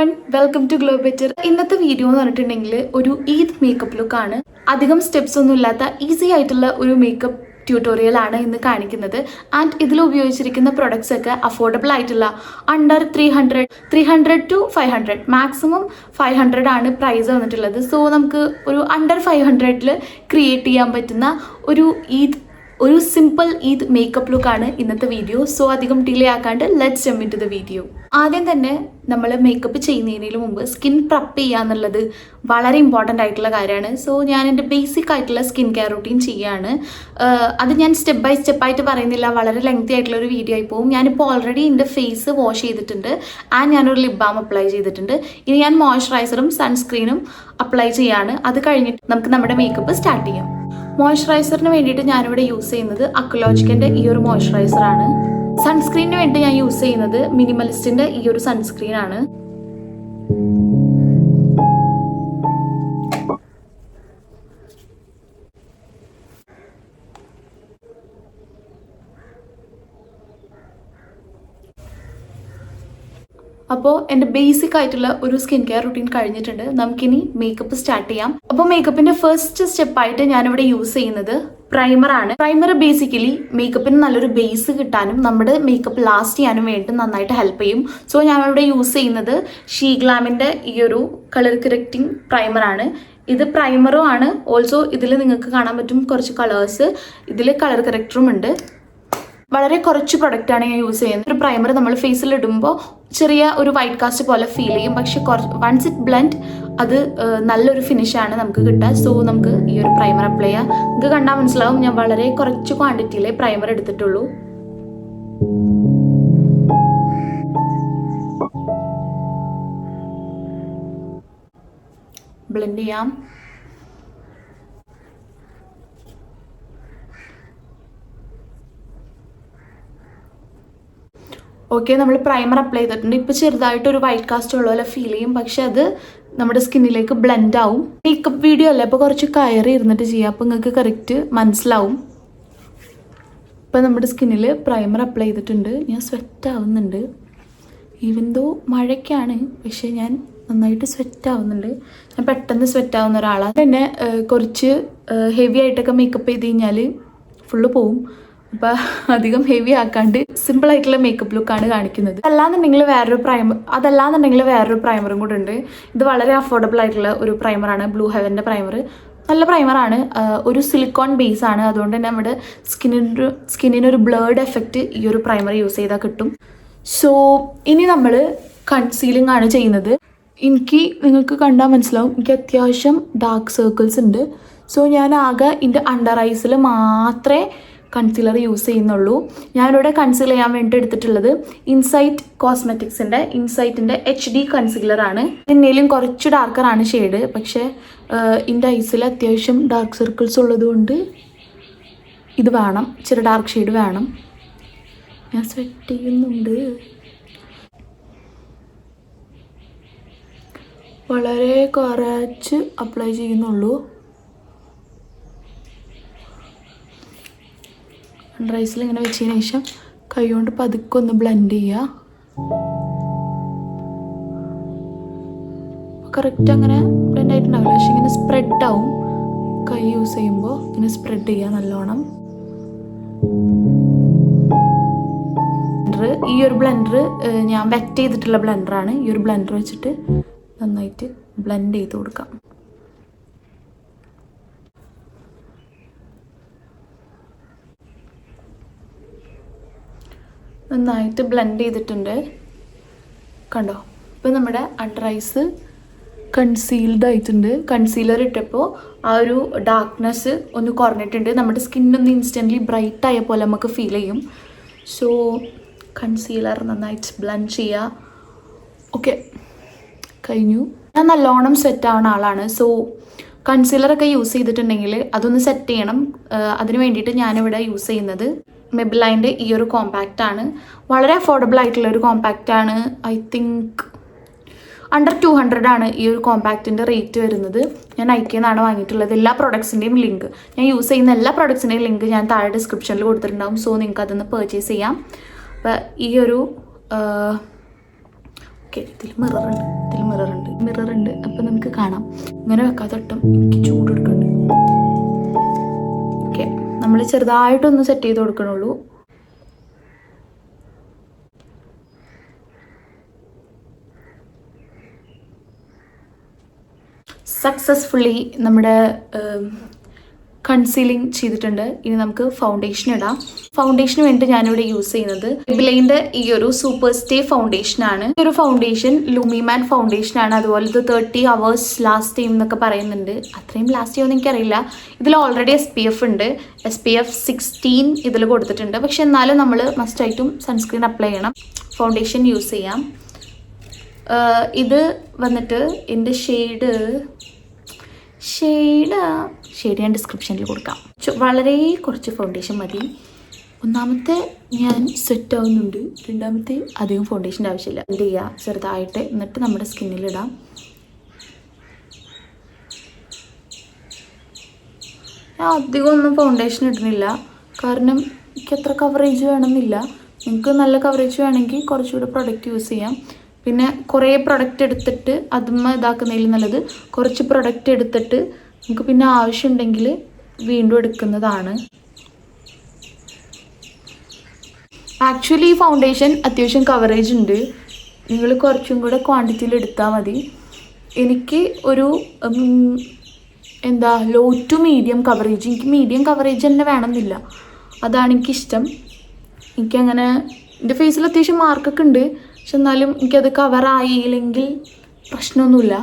Everyone, welcome to Glow Better. ഇന്നത്തെ video എന്ന് പറഞ്ഞിട്ടുണ്ടെങ്കിൽ ഒരു ഈദ് മേക്കപ്പ് ലുക്കാണ്. അധികം സ്റ്റെപ്സ് ഒന്നും ഇല്ലാത്ത ഈസി ആയിട്ടുള്ള ഒരു മേക്കപ്പ് ട്യൂട്ടോറിയൽ ആണ് ഇന്ന് കാണിക്കുന്നത്. ആൻഡ് ഇതിൽ ഉപയോഗിച്ചിരിക്കുന്ന പ്രൊഡക്ട്സ് ഒക്കെ അഫോർഡബിൾ ആയിട്ടുള്ള അണ്ടർ 300 to 500, മാക്സിമം 500 ആണ് പ്രൈസ് വന്നിട്ടുള്ളത്. സോ നമുക്ക് ഒരു അണ്ടർ 500-ൽ ക്രിയേറ്റ് ചെയ്യാൻ പറ്റുന്ന ഒരു സിമ്പിൾ ഈദ് മേക്കപ്പ് ലുക്കാണ് ഇന്നത്തെ വീഡിയോ. സോ അധികം ഡിലേ ആക്കാണ്ട് let's jump into the video. ആദ്യം തന്നെ നമ്മൾ മേക്കപ്പ് ചെയ്യുന്നതിന് മുമ്പ് സ്കിൻ പ്രപ്പ് ചെയ്യുക എന്നുള്ളത് വളരെ ഇമ്പോർട്ടൻ്റ് ആയിട്ടുള്ള കാര്യമാണ്. സോ ഞാൻ എൻ്റെ ബേസിക് ആയിട്ടുള്ള സ്കിൻ കെയർ റൂട്ടീൻ ചെയ്യുകയാണ്. അത് ഞാൻ സ്റ്റെപ്പ് ബൈ സ്റ്റെപ്പായിട്ട് പറയുന്നില്ല, വളരെ ലെങ്തി ആയിട്ടുള്ള ഒരു വീഡിയോ ആയി പോകും. ഞാനിപ്പോൾ ഓൾറെഡി എൻ്റെ ഫേസ് വാഷ് ചെയ്തിട്ടുണ്ട് ആൻഡ് ഞാനൊരു ലിപ് ബാം അപ്ലൈ ചെയ്തിട്ടുണ്ട്. ഇനി ഞാൻ മോയ്സ്ചറൈസറും സൺസ്ക്രീനും അപ്ലൈ ചെയ്യാണ്. അത് കഴിഞ്ഞിട്ട് നമുക്ക് നമ്മുടെ മേക്കപ്പ് സ്റ്റാർട്ട് ചെയ്യാം. മോയ്സ്ചറൈസറിന് വേണ്ടിയിട്ട് ഞാനിവിടെ യൂസ് ചെയ്യുന്നത് അക്വലോജിക്കിൻ്റെ ഈ ഒരു മോയ്സ്ചറൈസറാണ്. സൺസ്ക്രീനിന് വേണ്ടി ഞാൻ യൂസ് ചെയ്യുന്നത് മിനിമലിസ്റ്റിൻ്റെ ഈ ഒരു സൺസ്ക്രീൻ ആണ്. അപ്പോൾ എൻ്റെ ബേസിക് ആയിട്ടുള്ള ഒരു സ്കിൻ കെയർ റുട്ടീൻ കഴിഞ്ഞിട്ടുണ്ട്. നമുക്കിനി മേക്കപ്പ് സ്റ്റാർട്ട് ചെയ്യാം. അപ്പോൾ മേക്കപ്പിൻ്റെ ഫസ്റ്റ് സ്റ്റെപ്പായിട്ട് ഞാനിവിടെ യൂസ് ചെയ്യുന്നത് പ്രൈമറാണ്. പ്രൈമർ ബേസിക്കലി മേക്കപ്പിന് നല്ലൊരു ബേസ് കിട്ടാനും നമ്മുടെ മേക്കപ്പ് ലാസ്റ്റ് ചെയ്യാനും വേണ്ടി നന്നായിട്ട് ഹെൽപ്പ് ചെയ്യും. സോ ഞാനിവിടെ യൂസ് ചെയ്യുന്നത് ഷീഗ്ലാമിൻ്റെ ഈ ഒരു കളർ കറക്റ്റിംഗ് പ്രൈമറാണ്. ഇത് പ്രൈമറും ആണ്. ഓൾസോ ഇതിൽ നിങ്ങൾക്ക് കാണാൻ പറ്റും കുറച്ച് കളേഴ്സ്. ഇതിൽ കളർ കറക്റ്ററും ഉണ്ട്. വളരെ കുറച്ച് പ്രൊഡക്റ്റാണ് ഞാൻ യൂസ് ചെയ്യുന്നത്. ഒരു പ്രൈമർ നമ്മൾ ഫേസിൽ ഇടുമ്പോൾ ചെറിയ ഒരു വൈറ്റ് കാസ്റ്റ് പോലെ ഫീൽ ചെയ്യും, പക്ഷെ വൺസ് ഇറ്റ് ബ്ലെൻഡ് അത് നല്ലൊരു ഫിനിഷാണ് നമുക്ക് കിട്ടുക. സോ നമുക്ക് ഈ ഒരു പ്രൈമർ അപ്ലൈ ചെയ്യാം. നിങ്ങൾക്ക് കണ്ടാൽ മനസ്സിലാവും ഞാൻ വളരെ കുറച്ച് ക്വാണ്ടിറ്റിയിലേ പ്രൈമർ എടുത്തിട്ടുള്ളൂ. ബ്ലെൻഡ് ചെയ്യാം. ഓക്കെ, നമ്മൾ പ്രൈമർ അപ്ലൈ ചെയ്തിട്ടുണ്ട്. ഇപ്പോൾ ചെറുതായിട്ടൊരു വൈറ്റ് കാസ്റ്റ് ഉള്ള പോലെ ഫീൽ ചെയ്യും, പക്ഷെ അത് നമ്മുടെ സ്കിന്നിലേക്ക് ബ്ലെൻഡ് ആവും. മേക്കപ്പ് വീഡിയോ അല്ലേ, അപ്പോൾ കുറച്ച് കയറി ഇരുന്നിട്ട് ചെയ്യാം, അപ്പോൾ നിങ്ങൾക്ക് കറക്റ്റ് മനസ്സിലാവും. ഇപ്പോൾ നമ്മുടെ സ്കിന്നിൽ പ്രൈമർ അപ്ലൈ ചെയ്തിട്ടുണ്ട്. ഞാൻ സ്വെറ്റ് ആവുന്നുണ്ട്. ഈവൻ ദോ മഴയ്ക്കാണ്, പക്ഷേ ഞാൻ നന്നായിട്ട് സ്വെറ്റ് ആവുന്നുണ്ട്. ഞാൻ പെട്ടെന്ന് സ്വെറ്റ് ആവുന്ന ഒരാളാണ്. പിന്നെ കുറച്ച് ഹെവി ആയിട്ടൊക്കെ മേക്കപ്പ് ചെയ്ത് കഴിഞ്ഞാൽ ഫുള്ള് പോവും. അപ്പോൾ അധികം ഹെവി ആക്കാണ്ട് സിമ്പിൾ ആയിട്ടുള്ള മേക്കപ്പ് ലുക്കാണ് കാണിക്കുന്നത്. അതല്ലാന്നുണ്ടെങ്കിൽ വേറൊരു പ്രൈമറും കൂടെ ഉണ്ട്. ഇത് വളരെ അഫോർഡബിൾ ആയിട്ടുള്ള ഒരു പ്രൈമറാണ്, ബ്ലൂ ഹെവൻ്റെ പ്രൈമർ. നല്ല പ്രൈമറാണ്. ഒരു സിലിക്കോൺ ബേസ് ആണ്. അതുകൊണ്ട് തന്നെ നമ്മുടെ സ്കിന്നിനൊരു ബ്ലേഡ് എഫക്റ്റ് ഈ ഒരു പ്രൈമർ യൂസ് ചെയ്താൽ കിട്ടും. സോ ഇനി നമ്മൾ കൺസീലിംഗ് ആണ് ചെയ്യുന്നത്. നിങ്ങൾക്ക് കണ്ടാൽ മനസ്സിലാവും, എനിക്ക് അത്യാവശ്യം ഡാർക്ക് സർക്കിൾസ് ഉണ്ട്. സോ ഞാൻ ആകെ എൻ്റെ അണ്ടർ ഐസിൽ മാത്രമേ കൺസീലർ യൂസ് ചെയ്യുന്നുള്ളൂ. ഞാനിവിടെ കൺസീൽ ചെയ്യാൻ വേണ്ടി എടുത്തിട്ടുള്ളത് ഇൻസൈറ്റ് കോസ്മെറ്റിക്സിൻ്റെ ഇൻസൈറ്റിൻ്റെ HD കൺസീലറാണ്. ഇതിനേലും കുറച്ച് ഡാർക്കറാണ് ഷെയ്ഡ്, പക്ഷേ എൻ്റെ ഐസിൽ അത്യാവശ്യം ഡാർക്ക് സർക്കിൾസ് ഉള്ളതുകൊണ്ട് ഇത് വേണം, ഇച്ചിരി ഡാർക്ക് ഷെയ്ഡ് വേണം. ഞാൻ സ്വെറ്റ് ചെയ്യുന്നുണ്ട്. വളരെ കുറച്ച് അപ്ലൈ ചെയ്യുന്നുള്ളൂ. അണ്ടർ ഐസിൽ ഇങ്ങനെ വെച്ചതിന് ശേഷം കൈ കൊണ്ട് പതുക്കെ ഒന്ന് ബ്ലെൻഡ് ചെയ്യുക. കറക്റ്റ് അങ്ങനെ ബ്ലെൻഡ് ആയിട്ടുണ്ടാവില്ല, പക്ഷെ ഇങ്ങനെ സ്പ്രെഡ് ആവും. കൈ യൂസ് ചെയ്യുമ്പോൾ ഇങ്ങനെ സ്പ്രെഡ് ചെയ്യുക നല്ലോണം. ഈ ഒരു ബ്ലെൻഡർ ഞാൻ വെറ്റ് ചെയ്തിട്ടുള്ള ബ്ലെൻഡറാണ്. ഈ ഒരു ബ്ലെൻഡർ വെച്ചിട്ട് നന്നായിട്ട് ബ്ലെൻഡ് ചെയ്ത് കൊടുക്കാം. നന്നായിട്ട് ബ്ലെൻഡ് ചെയ്തിട്ടുണ്ട്, കണ്ടോ? ഇപ്പോൾ നമ്മുടെ അണ്ടർ ഐസ് കൺസീൽഡ് ആയിട്ടുണ്ട്. കൺസീലർ ഇട്ടപ്പോൾ ആ ഒരു ഡാർക്ക്നെസ് ഒന്ന് കുറഞ്ഞിട്ടുണ്ട്. നമ്മുടെ സ്കിന്നൊന്ന് ഇൻസ്റ്റൻ്റ്ലി ബ്രൈറ്റ് ആയ പോലെ നമുക്ക് ഫീൽ ചെയ്യും. സോ കൺസീലർ നന്നായിട്ട് ബ്ലെൻഡ് ചെയ്യുക. ഓക്കെ, കഴിഞ്ഞു. ഞാൻ നല്ലോണം സെറ്റ് ആവുന്ന ആളാണ്. സോ കൺസീലറൊക്കെ യൂസ് ചെയ്തിട്ടുണ്ടെങ്കിൽ അതൊന്ന് സെറ്റ് ചെയ്യണം. അതിന് വേണ്ടിയിട്ട് ഞാനിവിടെ യൂസ് ചെയ്യുന്നത് മെബിലൈൻ്റെ ഈ ഒരു കോമ്പാക്റ്റാണ്. വളരെ അഫോർഡബിൾ ആയിട്ടുള്ള ഒരു കോമ്പാക്റ്റാണ്. ഐ തിങ്ക് അണ്ടർ 200 ആണ് ഈ ഒരു കോമ്പാക്റ്റിൻ്റെ റേറ്റ് വരുന്നത്. ഞാൻ ഐക്യന്നാണ് വാങ്ങിയിട്ടുള്ളത്. എല്ലാ പ്രൊഡക്ട്സിൻ്റെയും ലിങ്ക്, ഞാൻ യൂസ് ചെയ്യുന്ന എല്ലാ പ്രൊഡക്ട്സിൻ്റെയും ലിങ്ക് ഞാൻ താഴെ ഡിസ്ക്രിപ്ഷനിൽ കൊടുത്തിട്ടുണ്ടാവും. സോ നിങ്ങൾക്ക് അതൊന്ന് പർച്ചേസ് ചെയ്യാം. അപ്പോൾ ഈ ഒരു ഓക്കെ, ഇതിൽ മിറർ ഉണ്ട്. അപ്പം നമുക്ക് കാണാം. ഇങ്ങനെ വെക്കാത്തൊട്ടും എനിക്ക് ചൂട് എടുക്കുന്നുണ്ട്. ഓക്കെ, നമ്മൾ ചെറുതായിട്ടൊന്ന് സെറ്റ് ചെയ്ത് കൊടുക്കണുള്ളൂ. സക്സസ്ഫുള്ളി നമ്മുടെ കൺസീലിംഗ് ചെയ്തിട്ടുണ്ട്. ഇനി നമുക്ക് ഫൗണ്ടേഷൻ ഇടാം. ഫൗണ്ടേഷന് വേണ്ടി ഞാനിവിടെ യൂസ് ചെയ്യുന്നത് മെബിലൈൻ്റെ ഈ ഒരു സൂപ്പർ സ്റ്റേ ഫൗണ്ടേഷനാണ്. ഈ ഒരു ഫൗണ്ടേഷൻ ലൂമിമാൻ ഫൗണ്ടേഷനാണ്. അതുപോലെ ഇത് 30 hours ലാസ്റ്റ് ചെയ്യും എന്നൊക്കെ പറയുന്നുണ്ട്. അത്രയും ലാസ്റ്റ് ചെയ്യുമെന്ന് എനിക്കറിയില്ല. ഇതിൽ ഓൾറെഡി SPF ഉണ്ട്. SPF 16 ഇതിൽ കൊടുത്തിട്ടുണ്ട്. പക്ഷെ എന്നാലും നമ്മൾ മസ്റ്റായിട്ടും സൺസ്ക്രീൻ അപ്ലൈ ചെയ്യണം. ഫൗണ്ടേഷൻ യൂസ് ചെയ്യാം. ഇത് വന്നിട്ട് എൻ്റെ ഷെയ്ഡ് ഞാൻ ഡിസ്ക്രിപ്ഷനിൽ കൊടുക്കാം. വളരെ കുറച്ച് ഫൗണ്ടേഷൻ മതി. ഒന്നാമത്തെ ഞാൻ സെറ്റ് ആവുന്നുണ്ട്, രണ്ടാമത്തെ അധികം ഫൗണ്ടേഷൻ്റെ ആവശ്യമില്ല. എന്ത് ചെയ്യുക, ചെറുതായിട്ട്, എന്നിട്ട് നമ്മുടെ സ്കിന്നിലിടാം. ഞാൻ അധികം ഒന്നും ഫൗണ്ടേഷൻ ഇടുന്നില്ല, കാരണം എനിക്ക് അത്ര കവറേജ് വേണമെന്നില്ല. നിങ്ങൾക്ക് നല്ല കവറേജ് വേണമെങ്കിൽ കുറച്ചുകൂടെ പ്രൊഡക്റ്റ് യൂസ് ചെയ്യാം. പിന്നെ കുറേ പ്രൊഡക്റ്റ് എടുത്തിട്ട് അതുമ്മ ഇതാക്കുന്നതിൽ നല്ലത് കുറച്ച് പ്രൊഡക്റ്റ് എടുത്തിട്ട് നമുക്ക് പിന്നെ ആവശ്യമുണ്ടെങ്കിൽ വീണ്ടും എടുക്കുന്നതാണ്. ആക്ച്വലി ഈ ഫൗണ്ടേഷൻ അത്യാവശ്യം കവറേജ് ഉണ്ട്. നിങ്ങൾ കുറച്ചും കൂടെ ക്വാണ്ടിറ്റിയിൽ എടുത്താൽ മതി. എനിക്ക് ഒരു ലോ ടു മീഡിയം കവറേജ്, എനിക്ക് മീഡിയം കവറേജ് തന്നെ വേണമെന്നില്ല. അതാണ് എനിക്കിഷ്ടം. എനിക്കങ്ങനെ എൻ്റെ ഫേസിൽ അത്യാവശ്യം മാർക്കൊക്കെ ഉണ്ട്, പക്ഷെ എന്നാലും എനിക്കത് കവറായില്ലെങ്കിൽ പ്രശ്നമൊന്നുമില്ല.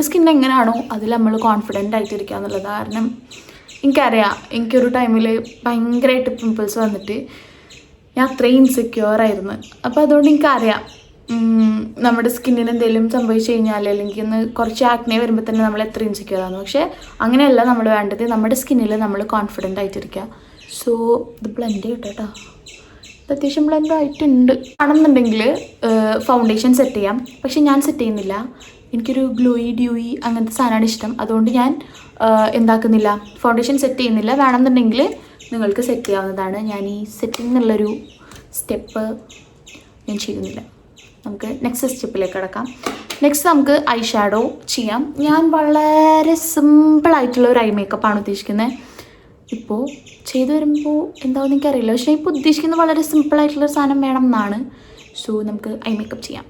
സ്കിൻ എങ്ങനെയാണോ അതിൽ നമ്മൾ കോൺഫിഡൻ്റ് ആയിട്ടിരിക്കുക എന്നുള്ളത്. കാരണം എനിക്കറിയാം, എനിക്കൊരു ടൈമിൽ ഭയങ്കരമായിട്ട് പിമ്പിൾസ് വന്നിട്ട് ഞാൻ അത്രയും ഇൻസെക്യൂർ ആയിരുന്നു. അപ്പോൾ അതുകൊണ്ട് എനിക്കറിയാം നമ്മുടെ സ്കിന്നിന് എന്തെങ്കിലും സംഭവിച്ചു കഴിഞ്ഞാൽ, അല്ലെങ്കിൽ ഒന്ന് കുറച്ച് ആക്നെ വരുമ്പോൾ തന്നെ നമ്മൾ എത്ര ഇൻസെക്യൂർ ആകുന്നു. പക്ഷേ അങ്ങനെയല്ല നമ്മൾ വേണ്ടത്. നമ്മുടെ സ്കിന്നിൽ നമ്മൾ കോൺഫിഡൻ്റ് ആയിട്ടിരിക്കുക. സോ ഇത് ബ്ലെൻഡ് ചെയ്യട്ടോ. അത്യാവശ്യം ബ്ലെൻഡ് ആയിട്ടുണ്ട്. ആണെന്നുണ്ടെങ്കിൽ ഫൗണ്ടേഷൻ സെറ്റ് ചെയ്യാം. പക്ഷെ ഞാൻ സെറ്റ് ചെയ്യുന്നില്ല. എനിക്കൊരു ഗ്ലോയി ഡ്യൂയി അങ്ങനത്തെ സാധനമാണ് ഇഷ്ടം. അതുകൊണ്ട് ഞാൻ എന്താക്കുന്നില്ല, ഫൗണ്ടേഷൻ സെറ്റ് ചെയ്യുന്നില്ല. വേണമെന്നുണ്ടെങ്കിൽ നിങ്ങൾക്ക് സെറ്റ് ചെയ്യാവുന്നതാണ്. ഞാൻ ഈ സെറ്റിംഗ് എന്നുള്ളൊരു സ്റ്റെപ്പ് ഞാൻ ചെയ്യുന്നില്ല. നമുക്ക് നെക്സ്റ്റ് സ്റ്റെപ്പിലേക്ക് കിടക്കാം. നെക്സ്റ്റ് നമുക്ക് ഐ ഷാഡോ ചെയ്യാം. ഞാൻ വളരെ സിമ്പിളായിട്ടുള്ള ഒരു ഐ മേക്കപ്പാണ് ഉദ്ദേശിക്കുന്നത്. ഇപ്പോൾ ചെയ്തു വരുമ്പോൾ എന്താണെന്ന് എനിക്കറിയില്ല, പക്ഷേ ഇപ്പോൾ ഉദ്ദേശിക്കുന്നത് വളരെ സിമ്പിളായിട്ടുള്ളൊരു സാധനം വേണം എന്നാണ്. സോ നമുക്ക് ഐ മേക്കപ്പ് ചെയ്യാം.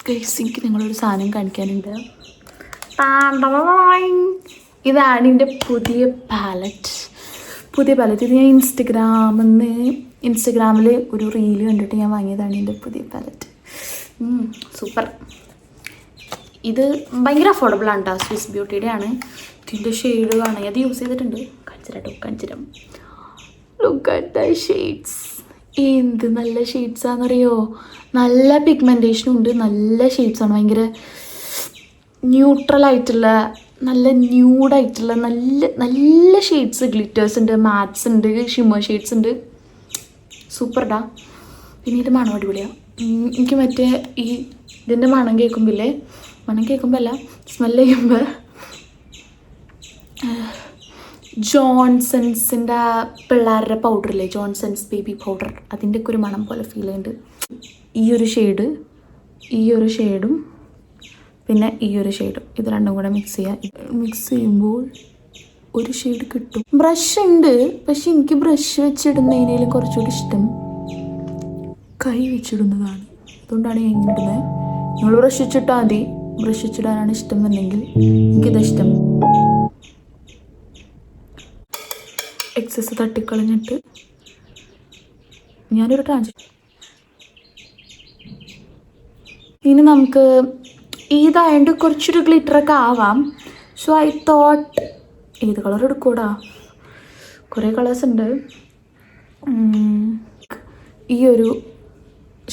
ഗൈസ്, എനിക്ക് നിങ്ങളൊരു സാധനം കാണിക്കാനുണ്ട്. ഇതാണ് എൻ്റെ പുതിയ പാലറ്റ്. ഇത് ഞാൻ ഇൻസ്റ്റഗ്രാമിൽ ഒരു റീല് കണ്ടിട്ട് ഞാൻ വാങ്ങിയതാണ് എൻ്റെ പുതിയ പാലറ്റ്. സൂപ്പർ. ഇത് ഭയങ്കര അഫോർഡബിളാണ് കേട്ടോ. സ്വിസ് ബ്യൂട്ടിയുടെ ആണ്. ഇതിൻ്റെ ഷെയ്ഡ് കാണുക, അത് യൂസ് ചെയ്തിട്ടുണ്ട്. കാണിച്ചിരാം. Look at the shades. എന്ത് നല്ല ഷെയ്ഡ്സാണെന്നറിയോ. നല്ല പിഗ്മെൻറ്റേഷനും ഉണ്ട്, നല്ല ഷെയ്ഡ്സാണ്. ഭയങ്കര ന്യൂട്രലായിട്ടുള്ള, നല്ല ന്യൂഡായിട്ടുള്ള നല്ല ഷെയ്ഡ്സ്. ഗ്ലിറ്റേഴ്സ് ഉണ്ട്, മാറ്റ്സ് ഉണ്ട്, ഷിമ്മർ ഷെയ്ഡ്സ് ഉണ്ട്. സൂപ്പർഡാ. പിന്നെ ഇത് മണം അടിപൊളിയാണ്. എനിക്ക് മറ്റേ ഇതിൻ്റെ മണം കേൾക്കുമ്പോൾ അല്ല, സ്മെല്ല് ചെയ്യുമ്പോൾ ജോൺസൺസിൻ്റെ പിള്ളേരുടെ പൗഡറില്ലേ, ജോൺസൺസ് ബേബി പൗഡർ, അതിൻ്റെ ഒക്കെ ഒരു മണം പോലെ ഫീൽ ചെയ്യുന്നുണ്ട്. ഈ ഒരു ഷെയ്ഡും പിന്നെ ഈ ഒരു ഷെയ്ഡും, ഇത് രണ്ടും കൂടെ മിക്സ് ചെയ്യുമ്പോൾ ഒരു ഷെയ്ഡ് കിട്ടും. ബ്രഷ് ഉണ്ട്, പക്ഷെ എനിക്ക് ബ്രഷ് വെച്ചിടുന്നതിനേലും കുറച്ചുകൂടി ഇഷ്ടം കൈ വെച്ചിടുന്നതാണ്. അതുകൊണ്ടാണ് ഞാൻ ഇങ്ങനെ ഇടുന്നത്. നിങ്ങൾ ബ്രഷ് വെച്ചിട്ടാൽ മതി. ബ്രഷ് വെച്ചിടാനാണ് ഇഷ്ടം എന്നുണ്ടെങ്കിൽ എനിക്കിതാ ഇഷ്ടം. എക്സസ് തട്ടിക്കളഞ്ഞിട്ട് ഞാനൊരു ഇനി നമുക്ക് ഇതായതുകൊണ്ട് കുറച്ചൊരു ഗ്ലിറ്ററൊക്കെ ആവാം. സോ ഐ തോട്ട് ഏത് കളർ എടുക്കൂടാ, കുറേ കളേഴ്സ് ഉണ്ട്. ഈ ഒരു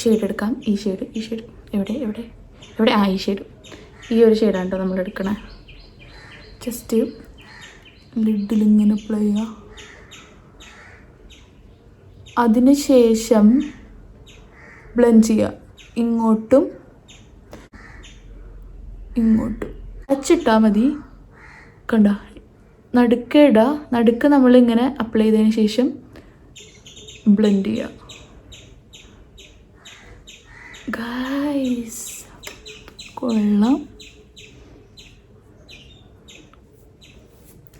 ഷെയ്ഡ് എടുക്കാം. ഈ ഷെയ്ഡ് എവിടെ ഈ ഷെയ്ഡ്, ഈ ഒരു ഷെയ്ഡാണ് കേട്ടോ നമ്മൾ എടുക്കണേ. ജസ്റ്റ് ലിഡിലിങ്ങനെ അപ്ലൈ ചെയ്യുക. അതിനുശേഷം ബ്ലെൻഡ് ചെയ്യുക. ഇങ്ങോട്ടും അച്ചിട്ടാൽ മതി. കണ്ട, നടുക്ക് നമ്മളിങ്ങനെ അപ്ലൈ ചെയ്തതിന് ശേഷം ബ്ലെൻഡ് ചെയ്യുക. ഗൈസ്, കൊള്ളാം,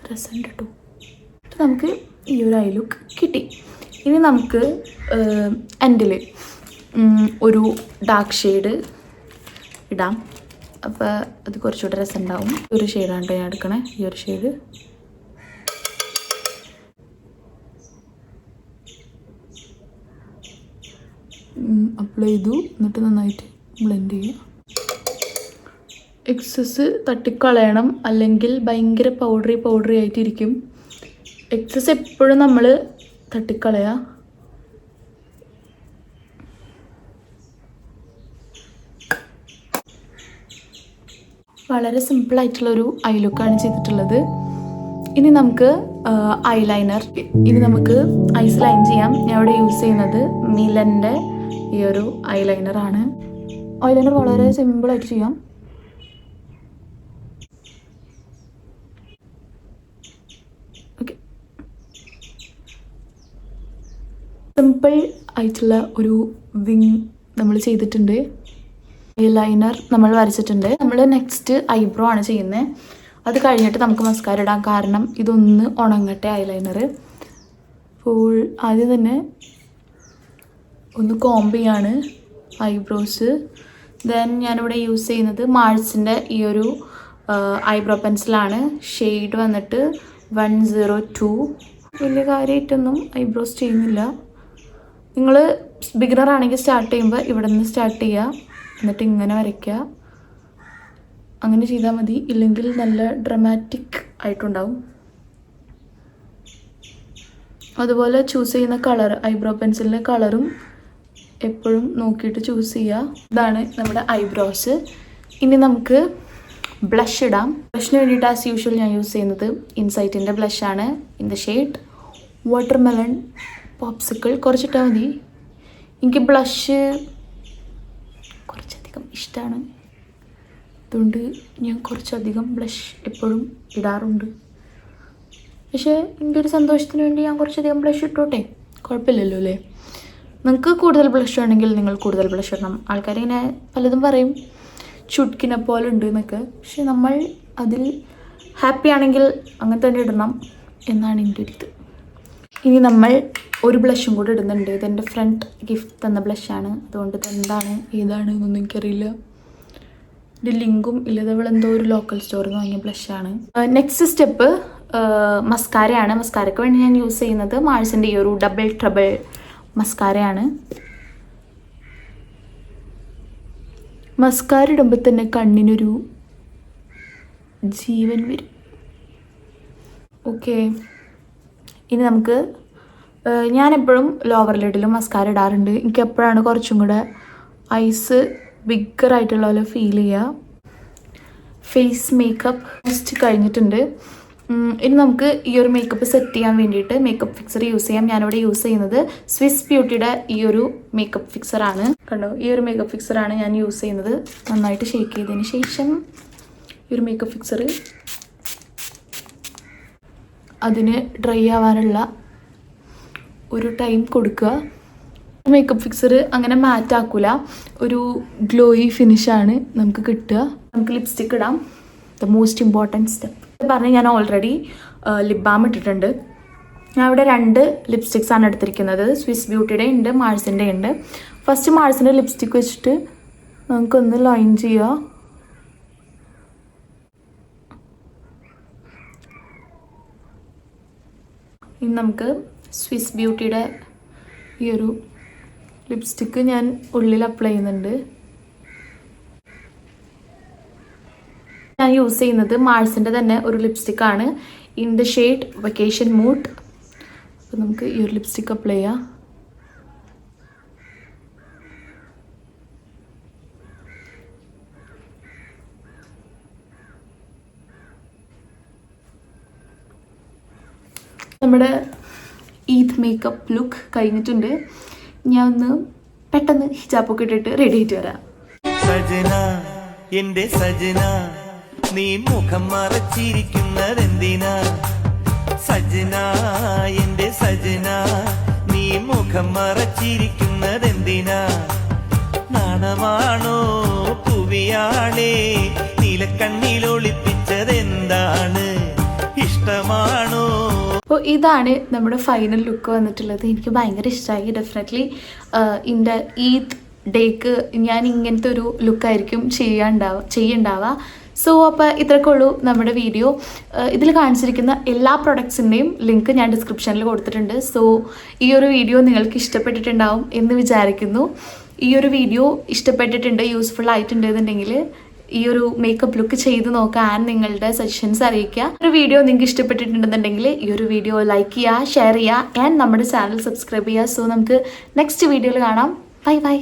രസമുണ്ട് കേട്ടോ. നമുക്ക് ഈ ഒരു ഐ ലുക്ക് കിട്ടി. ഇനി നമുക്ക് എൻഡിൽ ഒരു ഡാർക്ക് ഷെയ്ഡ് ഇടാം. അപ്പോൾ അത് കുറച്ചുകൂടെ രസമുണ്ടാവും. ഒരു ഷെയ്ഡാണ് ഞാൻ എടുക്കണേ, ഈ ഒരു ഷെയ്ഡ്. അപ്ലൈ ചെയ്തു, എന്നിട്ട് നന്നായിട്ട് ബ്ലെൻഡ് ചെയ്യുക. എക്സസ് തട്ടിക്കളയണം, അല്ലെങ്കിൽ ഭയങ്കര പൗഡറി ആയിട്ടിരിക്കും. എക്സസ് എപ്പോഴും നമ്മൾ തട്ടിക്കളയുക. വളരെ സിമ്പിളായിട്ടുള്ളൊരു ഐ ലുക്കാണ് ചെയ്തിട്ടുള്ളത്. ഇനി നമുക്ക് ഐലൈനർ. ഇനി നമുക്ക് ഐസ് ലൈൻ ചെയ്യാം. ഞാൻ ഇവിടെ യൂസ് ചെയ്യുന്നത് മിലൻ്റെ ഈ ഒരു ഐലൈനറാണ്. ഐലൈനർ വളരെ സിമ്പിളായിട്ട് ചെയ്യാം. ഓക്കെ, സിമ്പിൾ ആയിട്ടുള്ള ഒരു വിങ് നമ്മൾ ചെയ്തിട്ടുണ്ട്. ഐലൈനർ നമ്മൾ വരച്ചിട്ടുണ്ട്. നമ്മൾ നെക്സ്റ്റ് ഐബ്രോ ആണ് ചെയ്യുന്നത്. അത് കഴിഞ്ഞിട്ട് നമുക്ക് മസ്കാര ഇടാം, കാരണം ഇതൊന്ന് ഉണങ്ങട്ടെ ഐലൈനർ. അപ്പോൾ ആദ്യം തന്നെ ഒന്ന് കോംബ് ചെയ്യാണ് ഐബ്രോസ്. ദെൻ ഞാനിവിടെ യൂസ് ചെയ്യുന്നത് മാഴ്സിൻ്റെ ഈ ഒരു ഐബ്രോ പെൻസിലാണ്. ഷെയ്ഡ് വന്നിട്ട് 102. വലിയ കാര്യമായിട്ടൊന്നും ഐബ്രോസ് ചെയ്യുന്നില്ല. നിങ്ങൾ ബിഗിനർ ആണെങ്കിൽ സ്റ്റാർട്ട് ചെയ്യുമ്പോൾ ഇവിടെ നിന്ന് സ്റ്റാർട്ട് ചെയ്യുക, എന്നിട്ട് ഇങ്ങനെ വരയ്ക്കുക. അങ്ങനെ ചെയ്താൽ മതി, ഇല്ലെങ്കിൽ നല്ല ഡ്രമാറ്റിക് ആയിട്ടുണ്ടാവും. അതുപോലെ ചൂസ് ചെയ്യുന്ന കളർ, ഐബ്രോ പെൻസിലിൻ്റെ കളറും എപ്പോഴും നോക്കിയിട്ട് ചൂസ് ചെയ്യുക. ഇതാണ് നമ്മുടെ ഐബ്രോസ്. ഇനി നമുക്ക് ബ്ലഷ് ഇടാം. ബ്ലഷിന് വേണ്ടിയിട്ട് ആസ് യൂഷ്വൽ ഞാൻ യൂസ് ചെയ്യുന്നത് ഇൻസൈറ്റിൻ്റെ ബ്ലഷാണ്. In the shade watermelon popsicle. കുറച്ചിട്ടാൽ മതി. എനിക്ക് ബ്ലഷ് കുറച്ചധികം ഇഷ്ടമാണ്, അതുകൊണ്ട് ഞാൻ കുറച്ചധികം ബ്ലഷ് എപ്പോഴും ഇടാറുണ്ട്. പക്ഷേ എൻ്റെ ഒരു സന്തോഷത്തിന് വേണ്ടി ഞാൻ കുറച്ചധികം ബ്ലഷ് ഇട്ടോട്ടെ, കുഴപ്പമില്ലല്ലോ അല്ലേ. നിങ്ങൾക്ക് കൂടുതൽ ബ്ലഷ് വേണമെങ്കിൽ നിങ്ങൾ കൂടുതൽ ബ്ലഷ് ഇടണം. ആൾക്കാരിങ്ങനെ പലതും പറയും ചുട്കിനെ പോലെ ഉണ്ട് എന്നൊക്കെ, പക്ഷെ നമ്മൾ അതിൽ ഹാപ്പി ആണെങ്കിൽ അങ്ങനെ തന്നെ ഇടണം എന്നാണ് എൻ്റെ ഒരു ഇത്. ഇനി നമ്മൾ ഒരു ബ്ലഷും കൂടെ ഇടുന്നുണ്ട്. ഇതെൻ്റെ ഫ്രണ്ട് ഗിഫ്റ്റ് തന്ന ബ്ലഷാണ്, അതുകൊണ്ട് ഇതെന്താണ് ഏതാണ് എന്നൊന്നും എനിക്കറിയില്ല. ഇതിൻ്റെ ലിങ്കും ഇല്ലതവൾ എന്തോ ഒരു ലോക്കൽ സ്റ്റോറിൽ നിന്ന് വാങ്ങിയ ബ്ലഷാണ്. Next step മസ്കാരയാണ്. മസ്കാരയ്ക്ക് വേണ്ടി ഞാൻ യൂസ് ചെയ്യുന്നത് മാഴ്സിൻ്റെ ഈ ഒരു ഡബിൾ ട്രബിൾ മസ്കാരയാണ്. മസ്കാര ഇടുമ്പോൾ തന്നെ കണ്ണിനൊരു ജീവൻ വരും. ഓക്കെ, ഇനി നമുക്ക് ഞാനെപ്പോഴും ലോവർ ലിഡിലും മസ്കാര ഇടാറുണ്ട്. എനിക്ക് എപ്പോഴാണ് കുറച്ചും കൂടെ ഐസ് ബിഗ്ഗറായിട്ടുള്ള പോലെ ഫീൽ ചെയ്യുക. ഫേസ് മേക്കപ്പ് ജസ്റ്റ് കഴിഞ്ഞിട്ടുണ്ട്. ഇനി നമുക്ക് ഈ ഒരു മേക്കപ്പ് സെറ്റ് ചെയ്യാൻ വേണ്ടിയിട്ട് മേക്കപ്പ് ഫിക്സർ യൂസ് ചെയ്യാം. ഞാനിവിടെ യൂസ് ചെയ്യുന്നത് സ്വിസ് ബ്യൂട്ടിയുടെ ഈ ഒരു മേക്കപ്പ് ഫിക്സറാണ്. കണ്ടോ, ഈ ഒരു മേക്കപ്പ് ഫിക്സറാണ് ഞാൻ യൂസ് ചെയ്യുന്നത്. നന്നായിട്ട് ഷേക്ക് ചെയ്തതിന് ശേഷം ഈ ഒരു മേക്കപ്പ് ഫിക്സർ അതിന് ഡ്രൈ ആവാനുള്ള ഒരു ടൈം കൊടുക്കുക. മേക്കപ്പ് ഫിക്സർ അങ്ങനെ മാറ്റ് ആക്കൂല, ഒരു ഗ്ലോയി ഫിനിഷാണ് നമുക്ക് കിട്ടുക. നമുക്ക് ലിപ്സ്റ്റിക്ക് ഇടാം. ദ മോസ്റ്റ് ഇമ്പോർട്ടൻറ്റ് സ്റ്റെപ്പ് പറഞ്ഞ് ഞാൻ ഓൾറെഡി ലിപ് ബാം ഇട്ടിട്ടുണ്ട്. ഞാൻ ഇവിടെ 2 ലിപ്സ്റ്റിക്സ് ആണ് എടുത്തിരിക്കുന്നത്. സ്വിസ് ബ്യൂട്ടിയുടെ ഉണ്ട്, മാഴ്സിൻ്റെ ഉണ്ട്. ഫസ്റ്റ് മാഴ്സിൻ്റെ ലിപ്സ്റ്റിക്ക് വെച്ചിട്ട് നമുക്കൊന്ന് ലൈൻ ചെയ്യുക. ഇനി നമുക്ക് സ്വിസ് ബ്യൂട്ടിയുടെ ഈ ഒരു ലിപ്സ്റ്റിക്ക് ഞാൻ ഉള്ളിൽ അപ്ലൈ ചെയ്യുന്നുണ്ട്. ഞാൻ യൂസ് ചെയ്യുന്നത് മാഴ്സിൻ്റെ തന്നെ ഒരു ലിപ്സ്റ്റിക്കാണ്, in the shade vacation mood. അപ്പോൾ നമുക്ക് ഈ ഒരു ലിപ്സ്റ്റിക്ക് അപ്ലൈ ചെയ്യാം. നമ്മുടെ ഈദ് മേക്കപ്പ് ലുക്ക് കഴിഞ്ഞിട്ടുണ്ട്. ഞാൻ ഒന്ന് പെട്ടെന്ന് ഹിജാബൊക്കെ ഇട്ടിട്ട് റെഡി ആയിട്ട് വരാം. സജന എന്റെ സജന, നീ മുഖം മറച്ചിരിക്കുന്നതെന്തിനാ? സജന എന്റെ സജന, നീ മുഖം മറച്ചിരിക്കുന്നതെന്തിനാ? നാണമാണോ പൂവി പുലിയാളെ നീലക്കണ്ണിലൊളിപ്പിച്ചതെന്താണ്, ഇഷ്ടമാണോ? അപ്പോൾ ഇതാണ് നമ്മുടെ ഫൈനൽ ലുക്ക് വന്നിട്ടുള്ളത്. എനിക്ക് ഭയങ്കര ഇഷ്ടമായി. ഡെഫിനറ്റ്ലി എൻ്റെ ഈദ് ഡേക്ക് ഞാൻ ഇങ്ങനത്തെ ഒരു ലുക്കായിരിക്കും ചെയ്യണ്ടാവുക. സോ അപ്പോൾ ഇത്രയൊക്കെ ഉള്ളൂ നമ്മുടെ വീഡിയോ. ഇതിൽ കാണിച്ചിരിക്കുന്ന എല്ലാ പ്രൊഡക്ട്സിൻ്റെയും ലിങ്ക് ഞാൻ ഡിസ്ക്രിപ്ഷനിൽ കൊടുത്തിട്ടുണ്ട്. സോ ഈ ഒരു വീഡിയോ നിങ്ങൾക്ക് ഇഷ്ടപ്പെട്ടിട്ടുണ്ടാവും എന്ന് വിചാരിക്കുന്നു. ഈ ഒരു വീഡിയോ ഇഷ്ടപ്പെട്ടിട്ടുണ്ട്, യൂസ്ഫുൾ ആയിട്ടുണ്ട് എന്നുണ്ടെങ്കിൽ ഈ ഒരു മേക്കപ്പ് ലുക്ക് ചെയ്ത് നോക്കാൻ നിങ്ങളുടെ സജഷൻസ് അറിയിക്കുക. ഒരു വീഡിയോ നിങ്ങൾക്ക് ഇഷ്ടപ്പെട്ടിട്ടുണ്ടെന്നുണ്ടെങ്കിൽ ഈ ഒരു വീഡിയോ ലൈക്ക് ചെയ്യുക, ഷെയർ ചെയ്യുക, ആൻഡ് നമ്മുടെ ചാനൽ സബ്സ്ക്രൈബ് ചെയ്യുക. സോ നമുക്ക് നെക്സ്റ്റ് വീഡിയോയിൽ കാണാം. Bye bye.